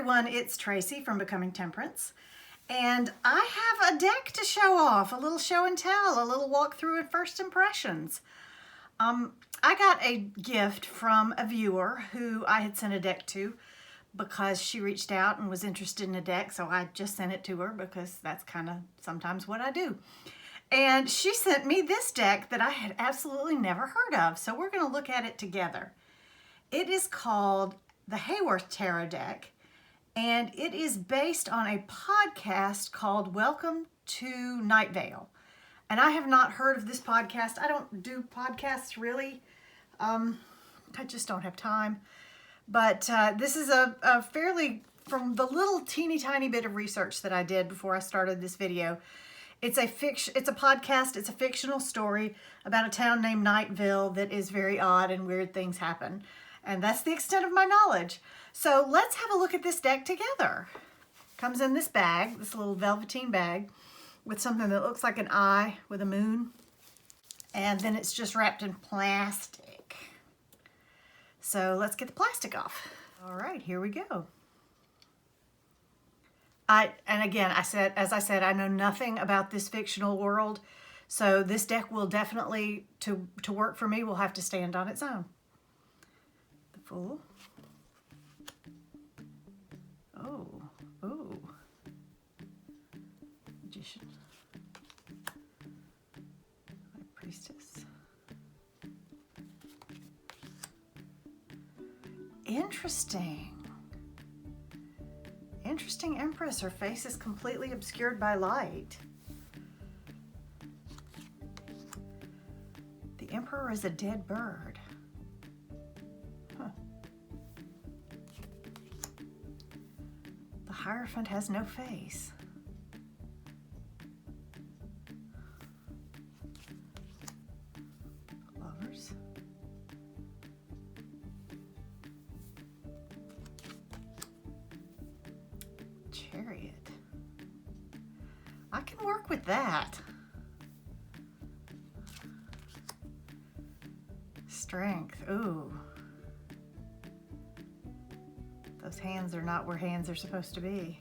everyone, it's Tracy from Becoming Temperance, and I have a deck to show off, a little show and tell, a little walkthrough and first impressions. I got a gift from a viewer who I had sent a deck to because she reached out and was interested in a deck, so I just sent it to her because that's kind of sometimes what I do. And she sent me this deck that I had absolutely never heard of, so we're going to look at it together. It is called the Hayworth Tarot deck, and it is based on a podcast called Welcome to Night Vale. And I have not heard of this podcast. I don't do podcasts really. I just don't have time. But this is a fairly, from the little teeny tiny bit of research that I did before I started this video, it's a podcast, it's a fictional story about a town named Nightville that is very odd and weird things happen. And that's the extent of my knowledge. So let's have a look at this deck together. Comes in this bag, this little velveteen bag, with something that looks like an eye with a moon. And then it's just wrapped in plastic. So let's get the plastic off. All right, here we go. And again, as I said, I know nothing about this fictional world. So this deck will definitely, to work for me, will have to stand on its own. The Fool. Oh. Magician. High Priestess. Interesting. Interesting Empress. Her face is completely obscured by light. The Emperor is a dead bird. The Hierophant has no face. Lovers. Chariot. I can work with that. Strength. Ooh. Those hands are not where hands are supposed to be.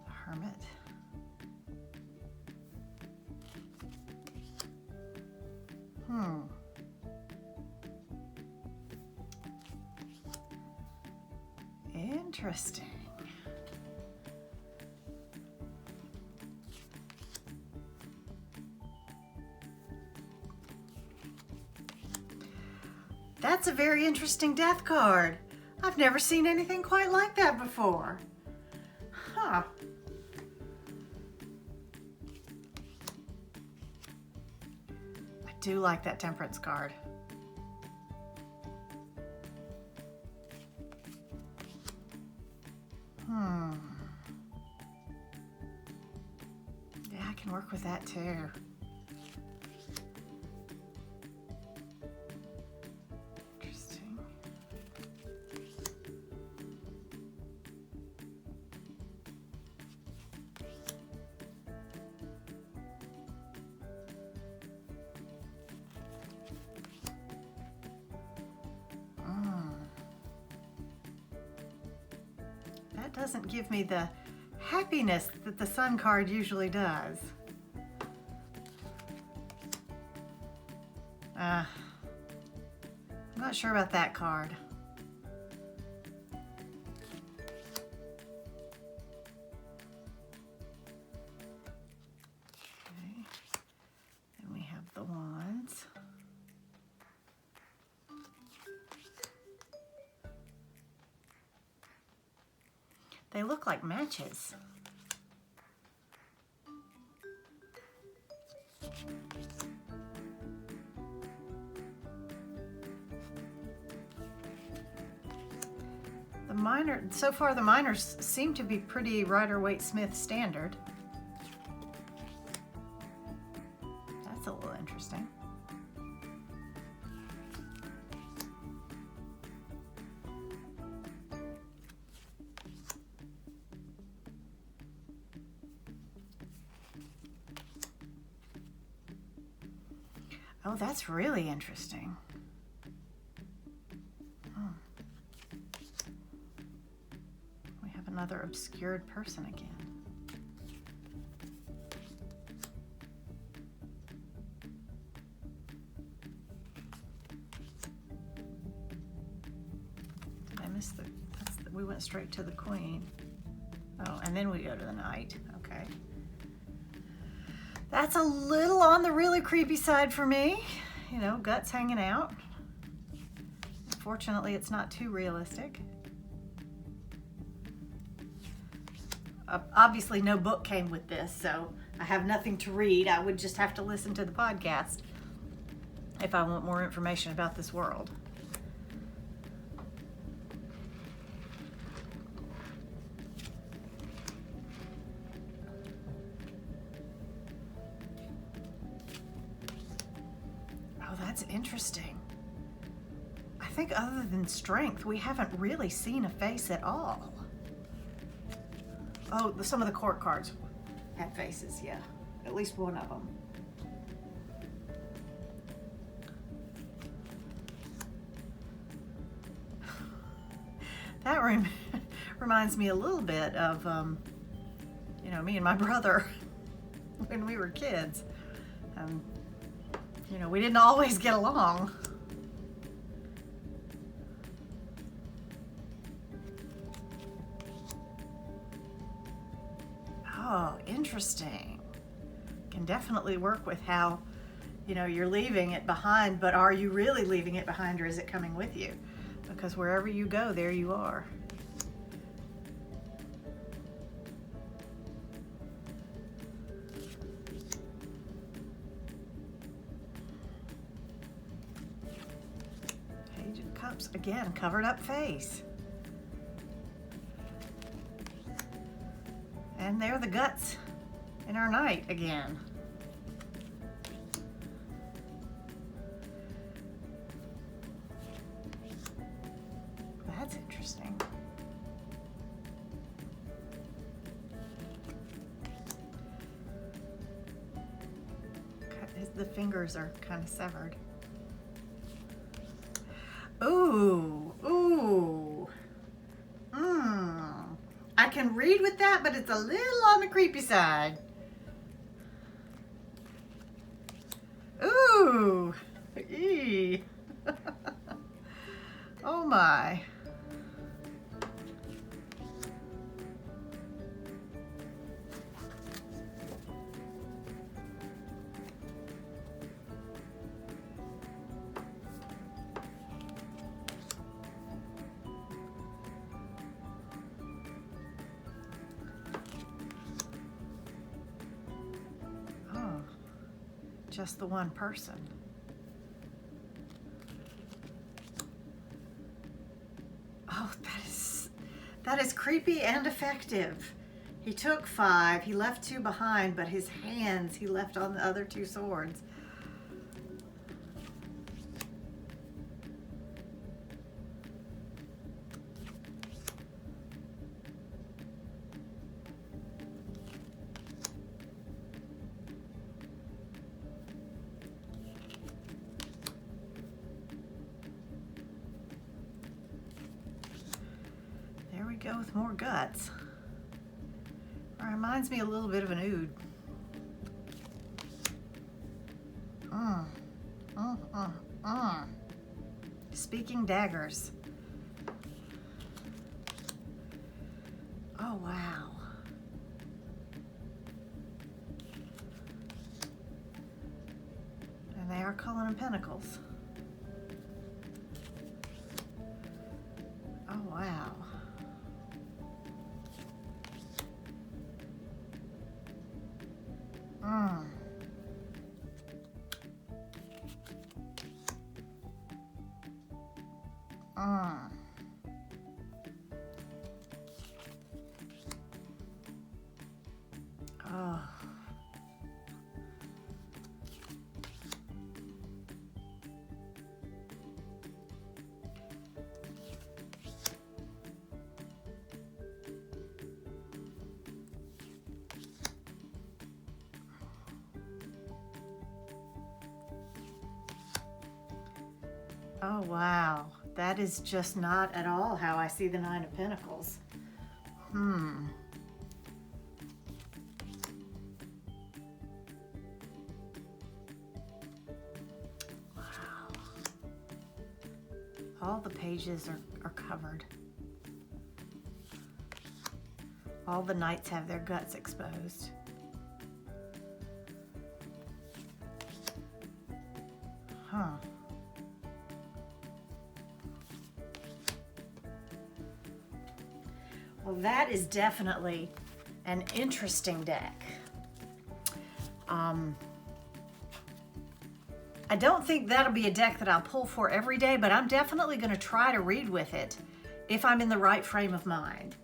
The Hermit. Interesting. That's a very interesting death card. I've never seen anything quite like that before. Huh. I do like that Temperance card. Yeah, I can work with that too. Interesting. That doesn't give me the happiness that the Sun card usually does. I'm not sure about that card. Okay. Then we have the Wands. They look like matches. So far the minors seem to be pretty Rider-Waite-Smith standard. That's a little interesting. Oh, that's really interesting. another obscured person again. Did I miss we went straight to the Queen. Oh, and then we go to the Knight. Okay. That's a little on the really creepy side for me. You know, guts hanging out. Fortunately, it's not too realistic. Obviously, no book came with this, so I have nothing to read. I would just have to listen to the podcast if I want more information about this world. Oh, that's interesting. I think other than strength, we haven't really seen a face at all. Oh, some of the court cards had faces, yeah. At least one of them. That reminds me a little bit of, you know, me and my brother when we were kids. You know, we didn't always get along. Oh, interesting. Can definitely work with how, you know, you're leaving it behind, but are you really leaving it behind, or is it coming with you? Because wherever you go, there you are. Page of Cups, again, covered up face. And there are the guts in our Knight again. That's interesting. The fingers are kind of severed. Ooh, ooh. I can read with that, but it's a little on the creepy side. Ooh. Eee. Oh my. Just the one person. Oh, that is creepy and effective. He took 5, he left 2 behind, but his hands he left on the other 2 swords. Go with more guts. Reminds me a little bit of an oud. Speaking daggers. Oh wow. And they are calling them pentacles. Oh wow. Oh. Oh wow, that is just not at all how I see the 9 of Pentacles. Wow. All the pages are covered. All the knights have their guts exposed. Huh. Well, that is definitely an interesting deck. I don't think that'll be a deck that I'll pull for every day, but I'm definitely going to try to read with it if I'm in the right frame of mind,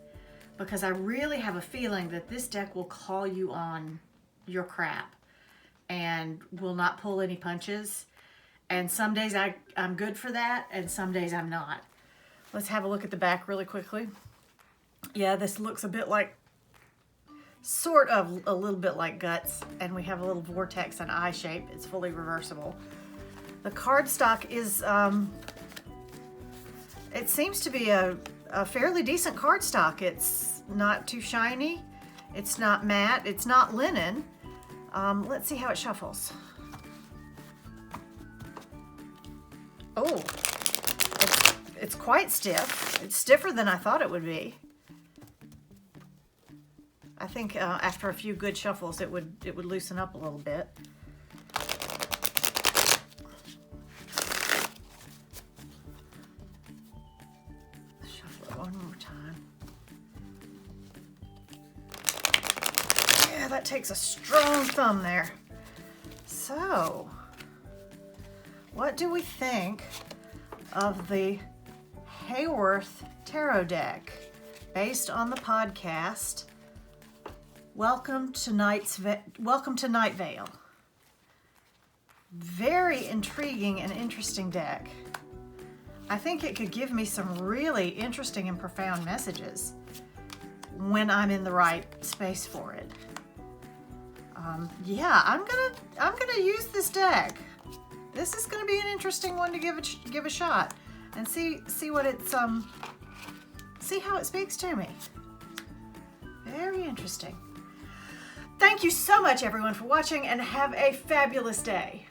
because I really have a feeling that this deck will call you on your crap and will not pull any punches. And some days I'm good for that, and some days I'm not. Let's have a look at the back really quickly. Yeah, this looks a bit like, sort of a little bit like guts, and we have a little vortex and eye shape. It's fully reversible. The cardstock is, it seems to be a fairly decent cardstock. It's not too shiny. It's not matte. It's not linen. Let's see how it shuffles. Oh, it's quite stiff. It's stiffer than I thought it would be. I think after a few good shuffles, it would loosen up a little bit. Shuffle it one more time. Yeah, that takes a strong thumb there. So, what do we think of the Hayworth tarot deck based on the podcast Welcome to Night Vale? Very intriguing and interesting deck. I think it could give me some really interesting and profound messages when I'm in the right space for it. Yeah, I'm gonna use this deck. This is gonna be an interesting one to give a shot and see what it's see how it speaks to me. Very interesting. Thank you so much, everyone, for watching, and have a fabulous day.